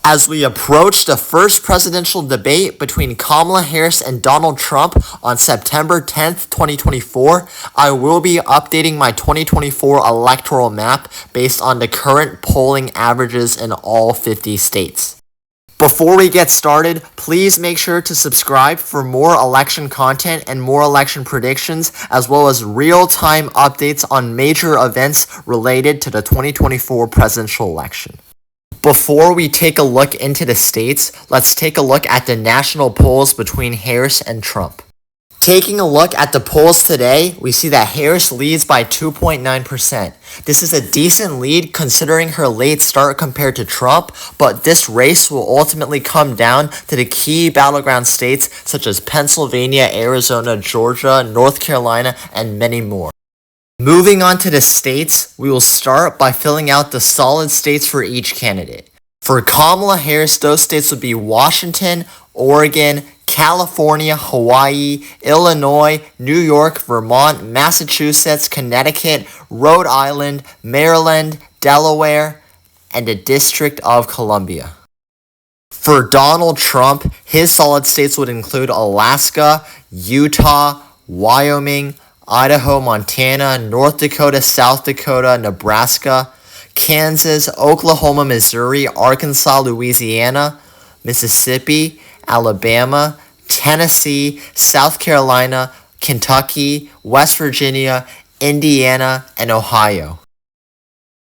As we approach the first presidential debate between Kamala Harris and Donald Trump on September 10th, 2024, I will be updating my 2024 electoral map based on the current polling averages in all 50 states. Before we get started, please make sure to subscribe for more election content and more election predictions, as well as real-time updates on major events related to the 2024 presidential election. Before we take a look into the states, let's take a look at the national polls between Harris and Trump. Taking a look at the polls today, we see that Harris leads by 2.9%. This is a decent lead considering her late start compared to Trump, but this race will ultimately come down to the key battleground states such as Pennsylvania, Arizona, Georgia, North Carolina, and many more. Moving on to the states, we will start by filling out the solid states for each candidate. For Kamala Harris, those states would be Washington, Oregon, California, Hawaii, Illinois, New York, Vermont, Massachusetts, Connecticut, Rhode Island, Maryland, Delaware, and the District of Columbia. For Donald Trump, his solid states would include Alaska, Utah, Wyoming, Idaho, Montana, North Dakota, South Dakota, Nebraska, Kansas, Oklahoma, Missouri, Arkansas, Louisiana, Mississippi, Alabama, Tennessee, South Carolina, Kentucky, West Virginia, Indiana, and Ohio.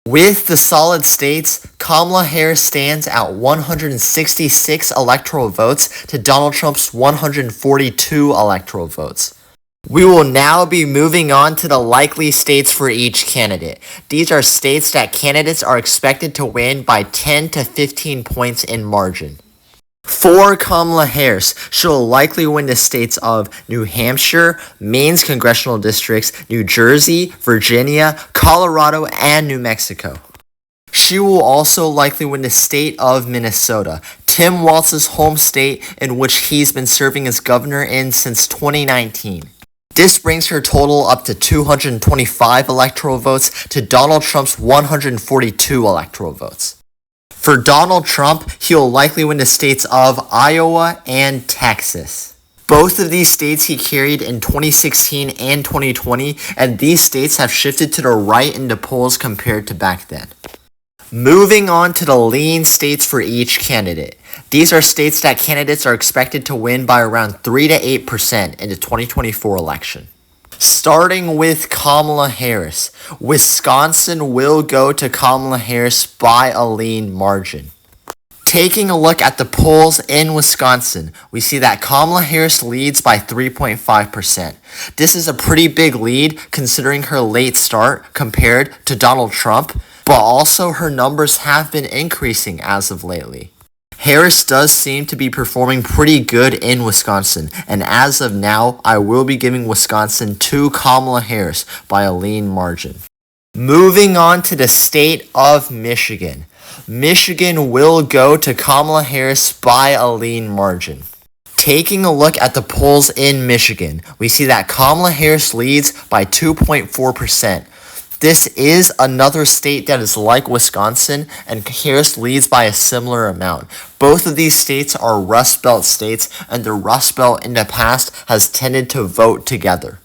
With the solid states, Kamala Harris stands at 166 electoral votes to Donald Trump's 142 electoral votes. We will now be moving on to the likely states for each candidate. These are states that candidates are expected to win by 10 to 15 points in margin. For Kamala Harris, she'll likely win the states of New Hampshire, Maine's congressional districts, New Jersey, Virginia, Colorado, and New Mexico. She will also likely win the state of Minnesota, Tim Walz's home state in which he's been serving as governor in since 2019. This brings her total up to 225 electoral votes to Donald Trump's 142 electoral votes. For Donald Trump, he'll likely win the states of Iowa and Texas. Both of these states he carried in 2016 and 2020, and these states have shifted to the right in the polls compared to back then. Moving on to the lean states for each candidate. These are states that candidates are expected to win by around 3 to 8% in the 2024 election. Starting with Kamala Harris, Wisconsin will go to Kamala Harris by a lean margin. Taking a look at the polls in Wisconsin, we see that Kamala Harris leads by 3.5%. This is a pretty big lead considering her late start compared to Donald Trump, but also her numbers have been increasing as of lately. Harris does seem to be performing pretty good in Wisconsin, and as of now, I will be giving Wisconsin to Kamala Harris by a lean margin. Moving on to the state of Michigan. Michigan will go to Kamala Harris by a lean margin. Taking a look at the polls in Michigan, we see that Kamala Harris leads by 2.4%. This is another state that is like Wisconsin, and Harris leads by a similar amount. Both of these states are Rust Belt states, and the Rust Belt in the past has tended to vote together.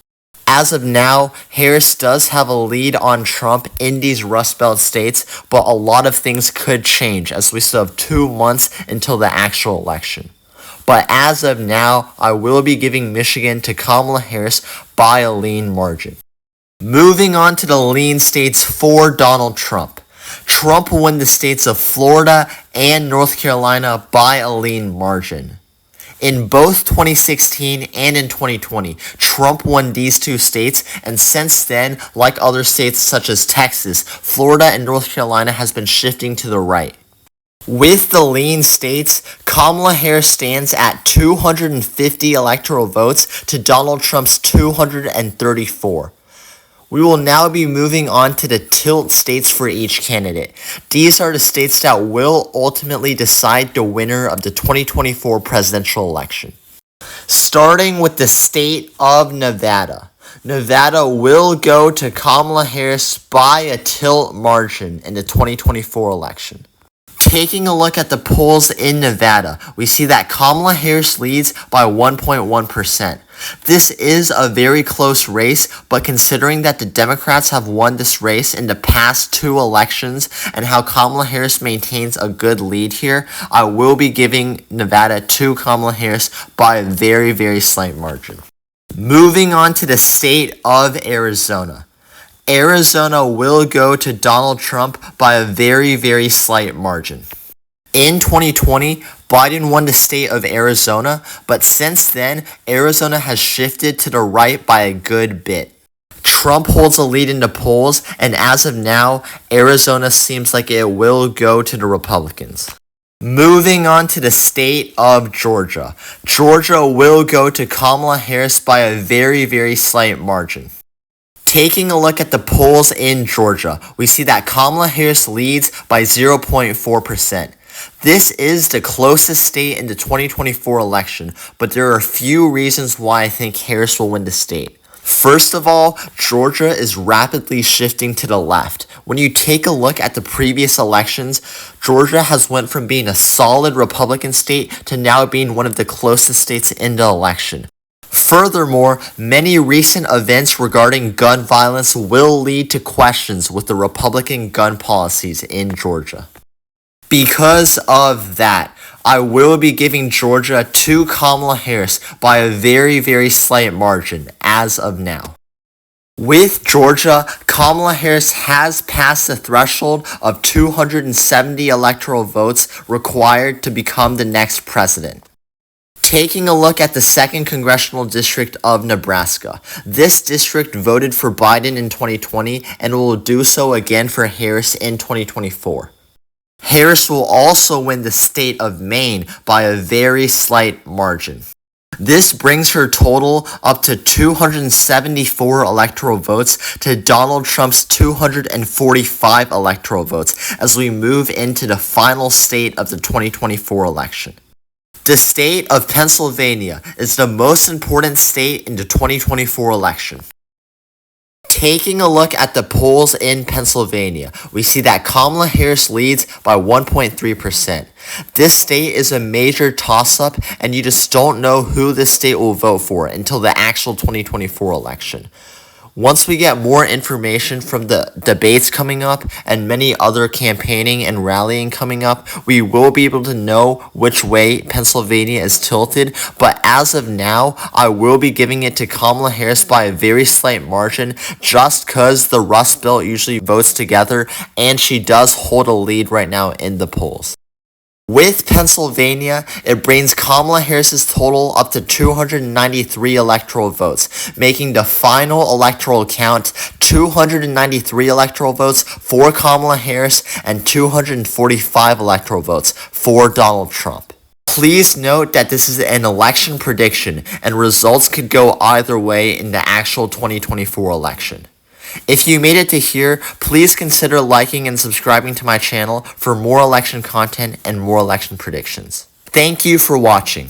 As of now, Harris does have a lead on Trump in these Rust Belt states, but a lot of things could change as we still have 2 months until the actual election. But as of now, I will be giving Michigan to Kamala Harris by a lean margin. Moving on to the lean states for Donald Trump. Trump will win the states of Florida and North Carolina by a lean margin. In both 2016 and in 2020, Trump won these two states, and since then, like other states such as Texas, Florida and North Carolina has been shifting to the right. With the lean states, Kamala Harris stands at 250 electoral votes to Donald Trump's 234. We will now be moving on to the tilt states for each candidate. These are the states that will ultimately decide the winner of the 2024 presidential election. Starting with the state of Nevada. Nevada will go to Kamala Harris by a tilt margin in the 2024 election. Taking a look at the polls in Nevada, we see that Kamala Harris leads by 1.1%. This is a very close race, but considering that the Democrats have won this race in the past 2 elections and how Kamala Harris maintains a good lead here, I will be giving Nevada to Kamala Harris by a very, very slight margin. Moving on to the state of Arizona. Arizona will go to Donald Trump by a very, very slight margin. In 2020, Biden won the state of Arizona, but since then, Arizona has shifted to the right by a good bit. Trump holds a lead in the polls, and as of now, Arizona seems like it will go to the Republicans. Moving on to the state of Georgia. Georgia will go to Kamala Harris by a very, very slight margin. Taking a look at the polls in Georgia, we see that Kamala Harris leads by 0.4%. This is the closest state in the 2024 election, but there are a few reasons why I think Harris will win the state. First of all, Georgia is rapidly shifting to the left. When you take a look at the previous elections, Georgia has went from being a solid Republican state to now being one of the closest states in the election. Furthermore, many recent events regarding gun violence will lead to questions with the Republican gun policies in Georgia. Because of that, I will be giving Georgia to Kamala Harris by a very, very slight margin as of now. With Georgia, Kamala Harris has passed the threshold of 270 electoral votes required to become the next president. Taking a look at the 2nd Congressional District of Nebraska. This district voted for Biden in 2020 and will do so again for Harris in 2024. Harris will also win the state of Maine by a very slight margin. This brings her total up to 274 electoral votes to Donald Trump's 245 electoral votes as we move into the final state of the 2024 election. The state of Pennsylvania is the most important state in the 2024 election. Taking a look at the polls in Pennsylvania, we see that Kamala Harris leads by 1.3%. This state is a major toss-up, and you just don't know who this state will vote for until the actual 2024 election. Once we get more information from the debates coming up and many other campaigning and rallying coming up, we will be able to know which way Pennsylvania is tilted. But as of now, I will be giving it to Kamala Harris by a very slight margin just because the Rust Belt usually votes together and she does hold a lead right now in the polls. With Pennsylvania, it brings Kamala Harris's total up to 293 electoral votes, making the final electoral count 293 electoral votes for Kamala Harris and 245 electoral votes for Donald Trump. Please note that this is an election prediction and results could go either way in the actual 2024 election. If you made it to here, please consider liking and subscribing to my channel for more election content and more election predictions. Thank you for watching.